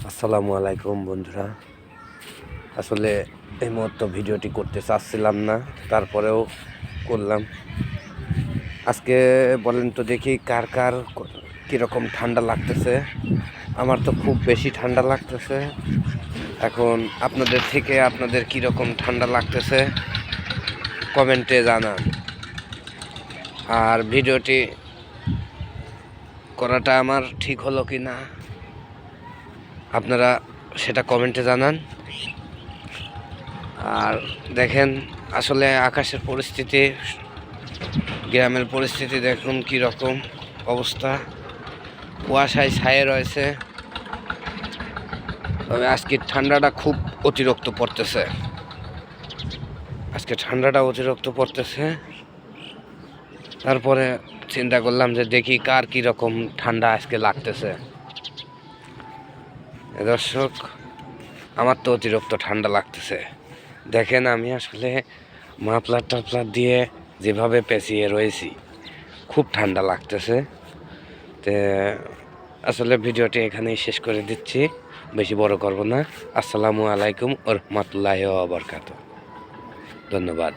আসসালামু আলাইকুম বন্ধুরা। আসলে এই মুহূর্তে ভিডিওটি করতে চাচ্ছিলাম না, তারপরেও করলাম। আজকে বলেন তো দেখি কার কার কীরকম ঠান্ডা লাগতেছে। আমার তো খুব বেশি ঠান্ডা লাগতেছে। এখন আপনাদের থেকে আপনাদের কীরকম ঠান্ডা লাগতেছে কমেন্টে জানান। আর ভিডিওটি করাটা আমার ঠিক হলো কি না আপনারা সেটা কমেন্টে জানান। আর দেখেন আসলে আকাশের পরিস্থিতি, গ্রামের পরিস্থিতি দেখুন কি রকম অবস্থা, কুয়াশায় ছায়ে রয়েছে। তবে আজকে ঠান্ডাটা খুব অতিরিক্ত পড়তেছে, তারপরে চিন্তা করলাম যে দেখি কার কি রকম ঠান্ডা আজকে লাগতেছে। দর্শক, আমার তো অতিরিক্ত ঠান্ডা লাগতেছে। দেখেন আমি আসলে মাফলার দিয়ে যেভাবে পেঁচিয়ে রয়েছি, খুব ঠান্ডা লাগতেছে। তো আসলে ভিডিওটি এখানেই শেষ করে দিচ্ছি, বেশি বড় করব না। আসসালামু আলাইকুম ওয়া রাহমাতুল্লাহি ওয়া বারাকাতুহু। ধন্যবাদ।